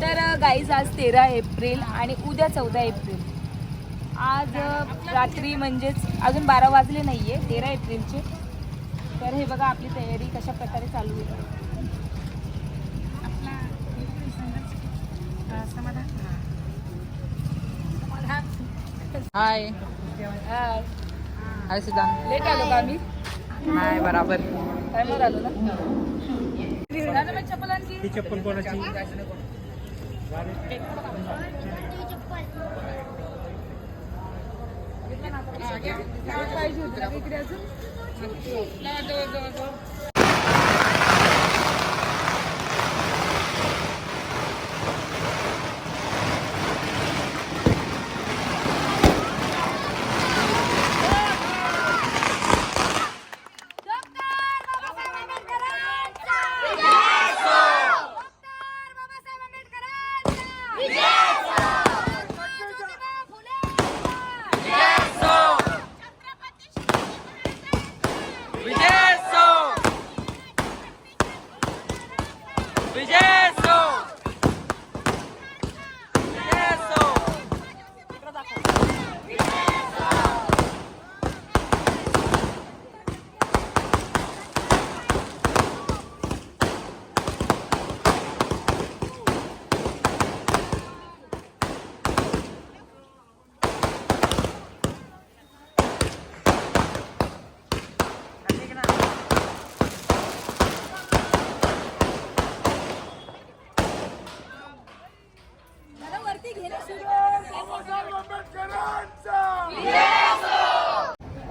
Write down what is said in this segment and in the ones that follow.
तर गाईज आज 13 एप्रिल आणि उद्या 14 एप्रिल. आज रात्री म्हणजेच अजून 12 वाजले नाही आहे 13 एप्रिलचे. तर हे बघा आपली तयारी कशा प्रकारे चालू आहे. हाय हाय सिद्धांत. लेट आलो का आम्ही? हाय बराबर टायमवर आलो ना. चप्पल आणखी ही चप्पल कोणाची? पाहिजे होती इकडे अजून.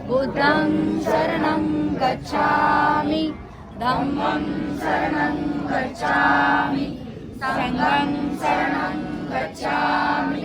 बुद्धं शरणं गच्छामि, धम्मं शरणं गच्छामि, संघं शरणं गच्छामि,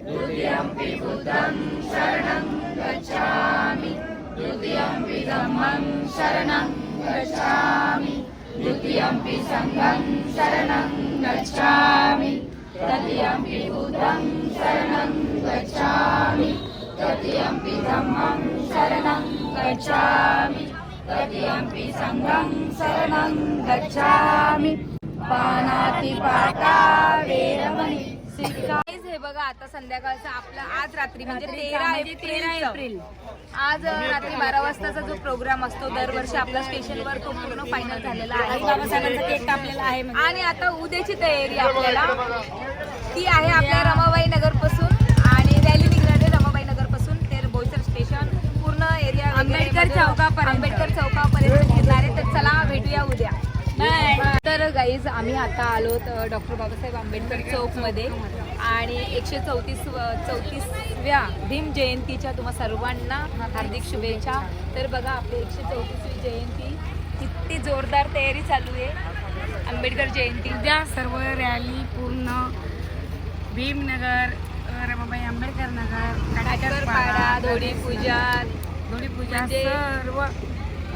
द्वितीयंपि बुद्धं शरणं गच्छामि, द्वितीयंपि धम्मं शरणं गच्छामि, द्वितीयंपि संघं शरणं गच्छामि, तृतीयंपि बुद्धं शरणं गच्छामि, तृतीयंपि धम्मं शरणं गच्छामि, तृतीयंपि संघं शरणं गच्छामि, पाणातिपाता वेरमणि शिक्षा. हे बघा आता संध्याकाळचं आपलं आज रात्री म्हणजे 13 एप्रिल आज रात्री 12 वाजताचा जो प्रोग्राम असतो दरवर्षी आपल्या स्टेशनवर तो पूर्ण फायनल झालेला आहे. बाबासाहेबांचा केक कापलेला आहे आणि आता उद्याची तयारी आपल्याला ती आहे आपल्या रमाबाई नगर पासून आणि रॅली निघणार आहे रमाबाई नगर पासून ते बोईसर स्टेशन पूर्ण एरिया आंबेडकर चौकापर्यंत घेणार आहे. तर चला भेटूया उद्या. तर गाईज आम्ही आता आलो डॉक्टर बाबासाहेब आंबेडकर चौकमध्ये आणि 134व्या भीम जयंतीच्या तुम्हा सर्वांना हार्दिक शुभेच्छा. तर बघा आपली 134वी जयंती किती जोरदार तयारी चालू आहे. आंबेडकर जयंती उद्या सर्व रॅली पूर्ण भीमनगर रमाबाई आंबेडकर नगर काटकरपाडा धोडी पूजा म्हणजे सर्व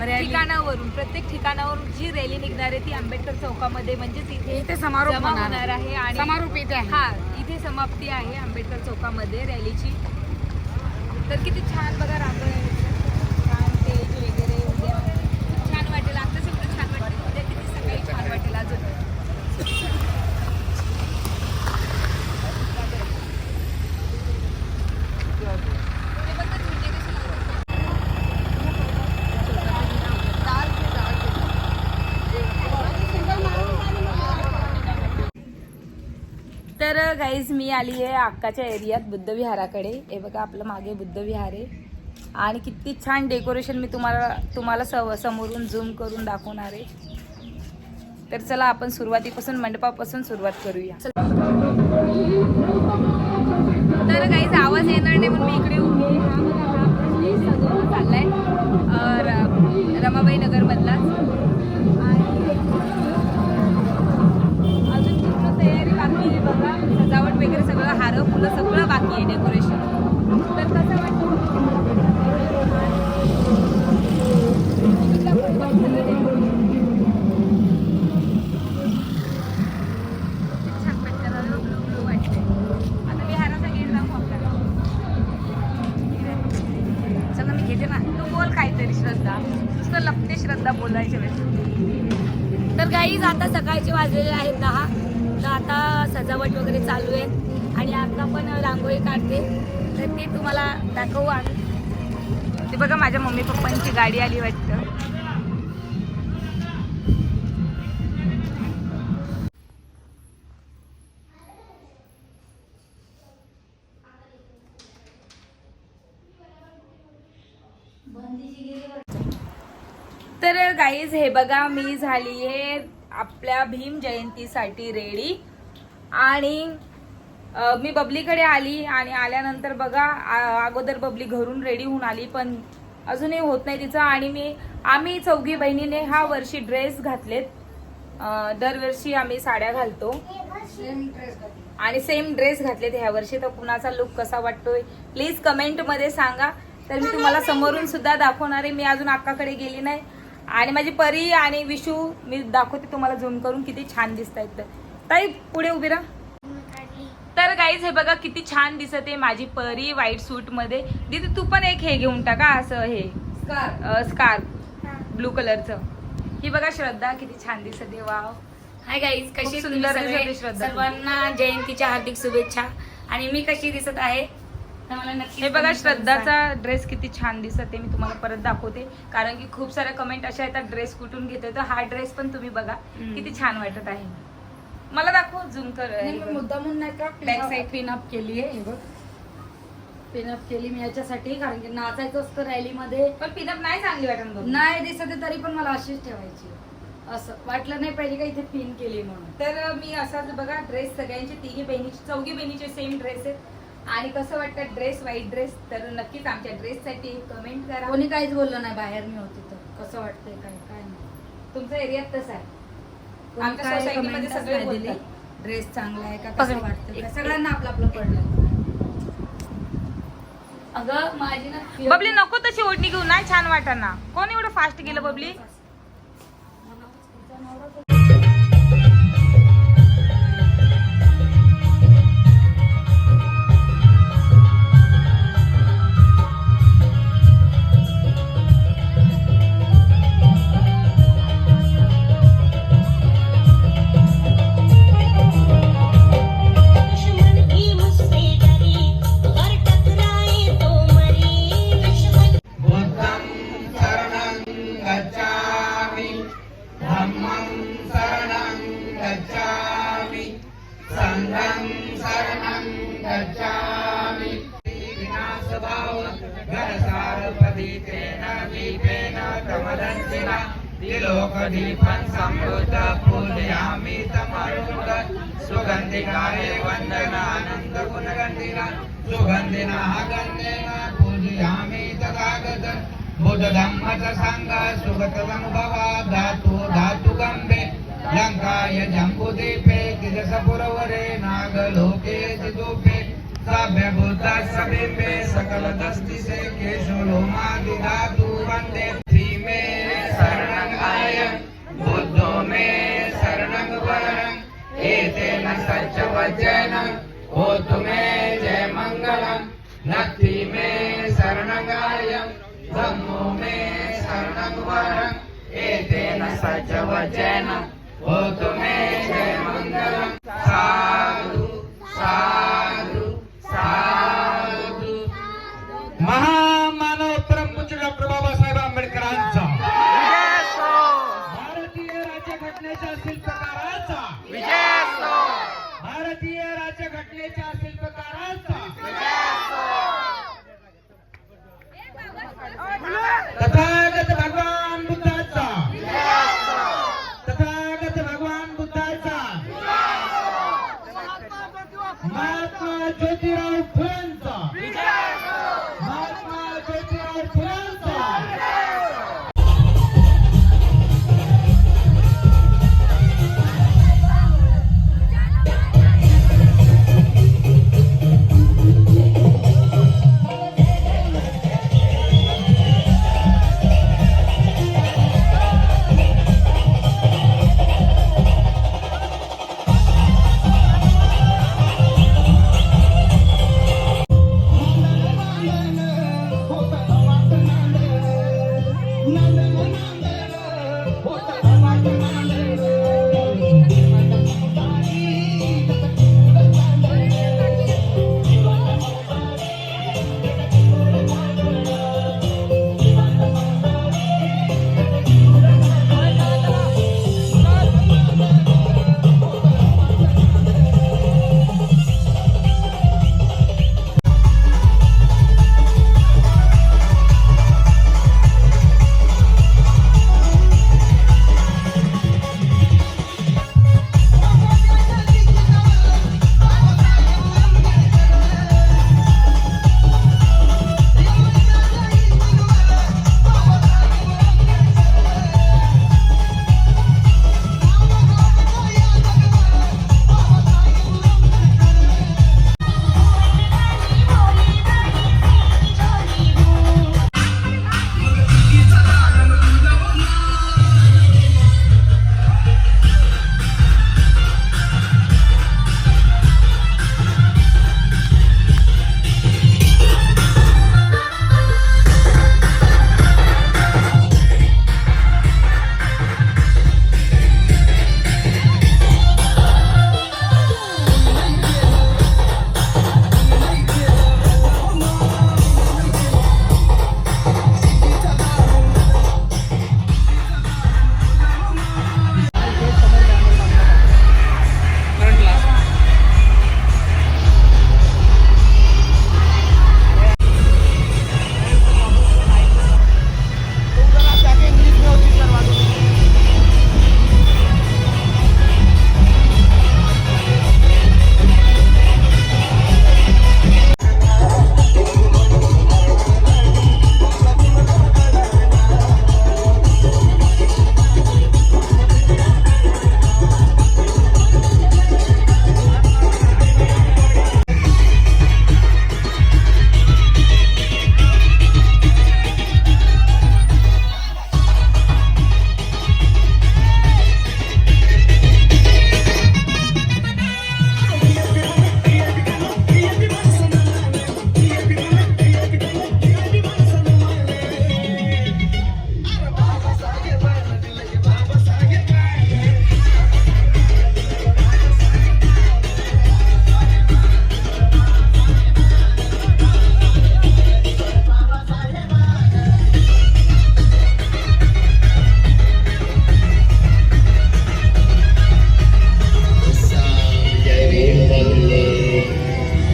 ठिकाणावरून प्रत्येक ठिकाणावरून जी रॅली निघणार आहे ती आंबेडकर चौकामध्ये म्हणजेच इथे समारोप जमा होणार आहे आणि समारोप इथे आहे. हा इथे समाप्ती आहे आंबेडकर चौकामध्ये रॅलीची. तर किती छान बघा रांगोळी छान स्टेज वगैरे उद्या खूप छान वाटेल. आता सगळं छान वाटेल उद्या किती सकाळी छान वाटेल अजून. तर गाईज मी आली आहे अक्काच्या एरियात बुद्धविहाराकडे. हे बघा आपलं मागे बुद्धविहार आहे आणि किती छान डेकोरेशन मी तुम्हाला समोरून झूम करून दाखवणार आहे. तर चला आपण सुरुवातीपासून मंडपापासून सुरुवात करूया. तर गाईज आवाज येणार नाही म्हणून मी इकडे उभी आहे. हा बघा हा स्टेज सजवून चाललाय रमाबाई नगर मधलाच अजून पूर्ण तयारी बाकी आहे बघा. सजावट वगैरे सगळं हार फुलं सगळं बाकी आहे डेकोरेशन. तर कसं वाटतं छान वाटतं. ब्लू वाटतंय. आता विहाराचा गेट दाखव आपल्याला. चला मी घेते ना. तू बोल काहीतरी श्रद्धा. नुसतं लपते श्रद्धा बोलायच्या वेळेस. तर गाईज आता सकाळचे वाजलेले आहेत 10. तर आता सजावट वगैरे चालू आहे आणि आता पण रांगोळी काढते, तर ते तुम्हाला दाखवू आम्ही. ते बघा माझ्या मम्मी पप्पांची गाडी आली वाटतं. तर गाईज हे बघा मी झाली आहे आपल्या भीम जयंतीसाठी रेडी. आणि मी बबलीकडे आली आणि आल्यानंतर बघा अगोदर बबली घरून रेडी होऊन आली, पण अजूनही होत नाही तिचं. आणि आम्ही चौघी बहिणीने ह्या वर्षी ड्रेस घातलेत. दरवर्षी आम्ही साड्या घालतो आणि सेम ड्रेस घातलेत ह्या वर्षी. तर कुणाचा लुक कसा वाटतोय प्लीज कमेंट मध्ये सांगा. तर मी तुम्हाला समोरून सुद्धा दाखवणार आहे. मी अजून अक्काकडे गेली नाही. आणि माझी परी आणि विशू मी दाखवते तुम्हाला झूम करून किती छान दिसत आहेत. ताई पुढे उभी राहा. तर गाईज हे बघा किती छान दिसत आहे माझी परी व्हाईट सूट मध्ये. दीदी तू पण एक हे घेऊन टाका असं हे स्कार्फ ब्लू कलरचं. ही बघा श्रद्धा किती छान दिसत आहे. वाव. हाय गाईज, कशी सुंदर तुम्ही दिसते सगळे? श्रद्धा. सर्वांना जयंतीच्या हार्दिक शुभेच्छा. आणि मी कशी दिसत आहे तर मला नक्की हे बघा श्रद्धाचा ड्रेस किती छान दिसत आहे. मी तुम्हाला परत दाखवते कारण की खूप साऱ्या कमेंट अशा येतात ड्रेस कुठून घेते. तर हा ड्रेस पण तुम्ही बघा किती छान वाटत आहे. मला दाखव झूम कर. मुद्दामून नाही का Back side. पिनअप केली आहे. हे बघ पिनअप केली मी याच्यासाठी, कारण की नाचायचं असतं रॅलीमध्ये. पण पिनअप नाही चांगली वाटत बघ. नाही दिसत आहे तरी पण मला अशीच ठेवायची. असं वाटलं नाही पाहिजे का इथे पिन केली म्हणून. तर मी असाच बघा ड्रेस सगळ्यांचे चौघी बहिणीचे सेम ड्रेस आहेत. आणि कसं वाटतं ड्रेस व्हाईट ड्रेस. तर नक्कीच आमच्या ड्रेससाठी कमेंट करा. कोणी काहीच बोललं नाही बाहेर मी होती तर. कसं वाटतंय काय काय नाही. तुमचा एरियात तसं आहे. कोणी आमच्या काय सोसायटीमध्ये comment सगळे नाही दिली. बोलतात. ड्रेस चांगला आहे का कसं पकड. वाटतं का? सगळ्यांना आपलं आपलं पडलं. अगं माझी ना बबली नको तशी ओढणी घेऊ नाही छान वाटना. कोण एवढं फास्ट गेलं बबली. लोकदीपं समृद्ध पूजयामि तमरुद सुगन्धिकारे वन्दनानन्द गुणगन्धिना सुगन्धिनः गन्धेन पूजयामि तथागत बुद्ध धम्म च संघ सुगत संभवा धातु धातु गम्भे लङ्काय जम्बुदीपे गिरसपुरवरे नागलोके जिदूपे सभ्य बुद्ध सबिम्बे सकल दस्तिसे केशुलोमादि धातु वन्दे धीमे शरणं आयं बुद्धो मे शरणं वरणं एतेन सच्च वचन होतु मे जय मंगलम नत्थि मे शरणं आयं धम्मो मे शरणं वरणं एतेन सच्च वचन होतु मे जय मंगलम. साधु साधु साधु. महामानव परमपूज्य डॉक्टर बाबासाहेब आंबेडकरांचा भारतीय राज्यघटनेच्या शिल्पकारांचा भारतीय राज्यघटनेच्या शिल्पकारांचा तथागत भगवान बुद्धाचा तथागत भगवान बुद्धाचा महात्मा ज्योतिराव फुलेंचा महात्मा ज्योतिराव फुलेंचा.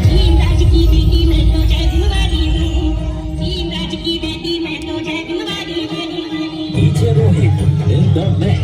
भीमराज की बेटी मैं तो जगमगाती हूँ, भीमराज की बेटी मैं तो जगमगाती हूँ। DJ Rohit in the mix.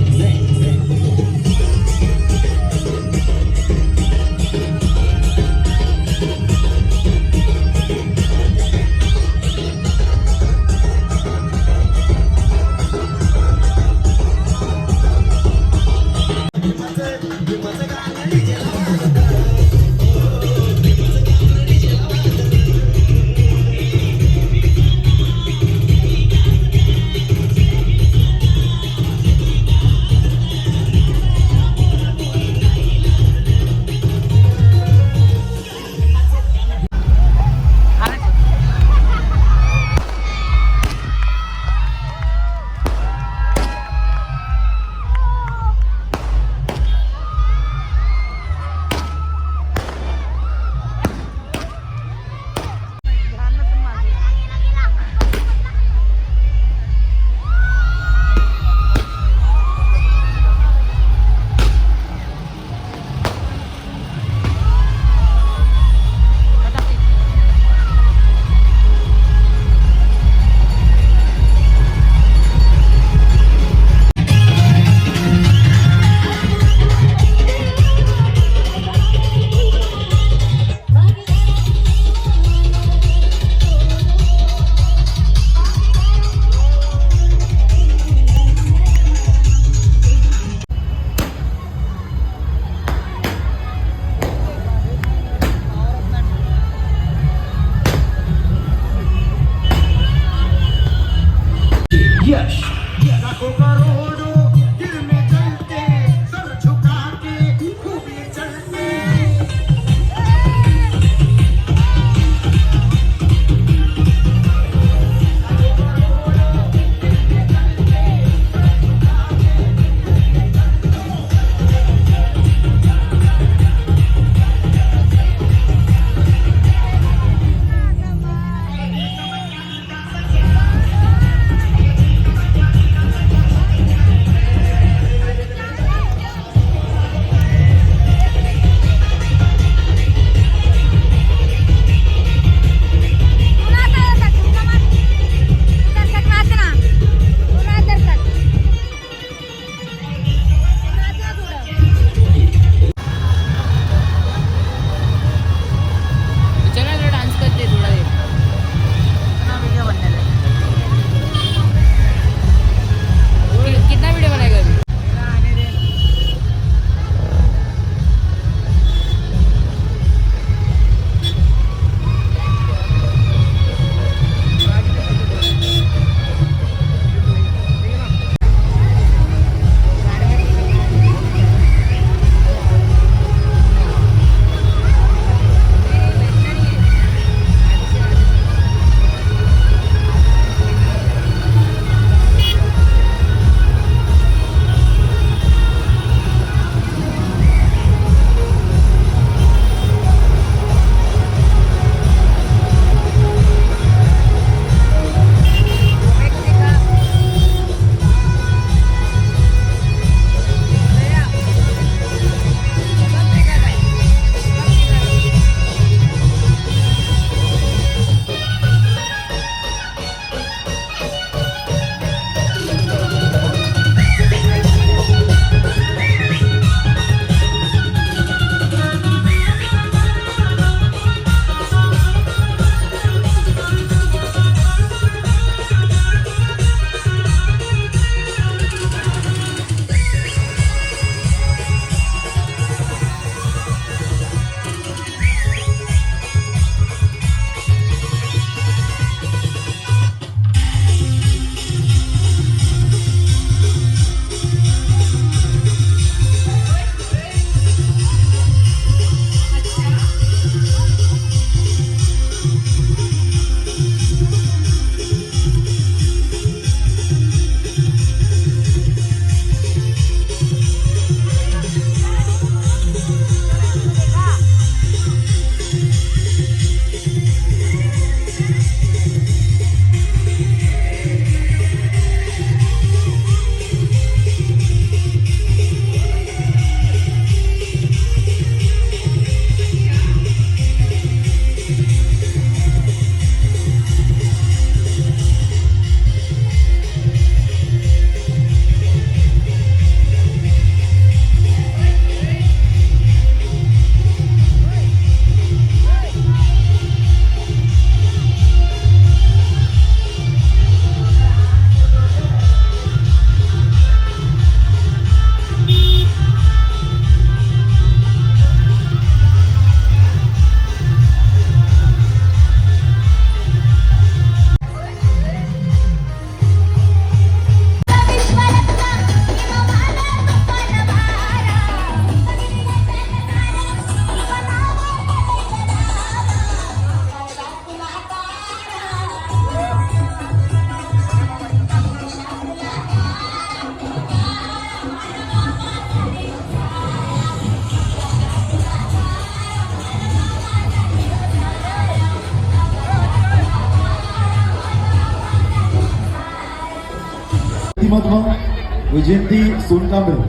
व्यक्तिमत्व वैजयंती सोनकांबळे.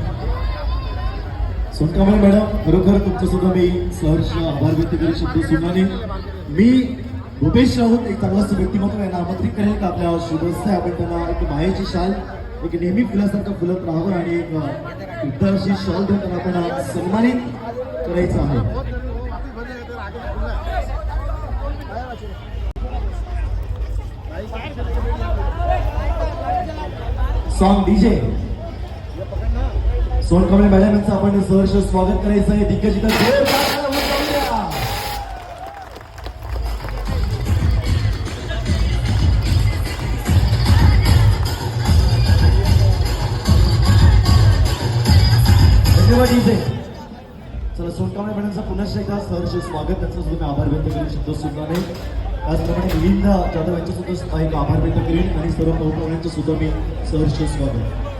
सोनकांबळे मॅडम, खरोखर तुमचं सुद्धा मी सहर्ष आभार व्यक्त करू शकतो. सुनाने मी भूपेश राऊत एक चांगलं व्यक्तिमत्व यांना आमंत्रित करेल का आपल्या शुभस्थाय आपण त्यांना एक मायेची शाल एक नेहमी फुलासारखं फुलत राहावं आणि एक उद्धारशी शाल देऊन त्यांना आपण सन्मानित करायचं आहे. सॉन्ग डीजे सोनकांबळे मॅडम यांचं आपण सहर्ष स्वागत करायचं आहे. दिग्गज धन्यवाद डीजे. चला सोनकांबळे मॅडमचं पुन्हा एकदा सहर्ष स्वागत, त्यांचं सुद्धा आभार व्यक्त करू शकतो. सुद्धाने त्याचप्रमाणे मिलिंद जाधव यांचं सुद्धा एक आभार व्यक्त करेन आणि सर्व पाहुण्यांचं सुद्धा मी सहर्ष स्वागत.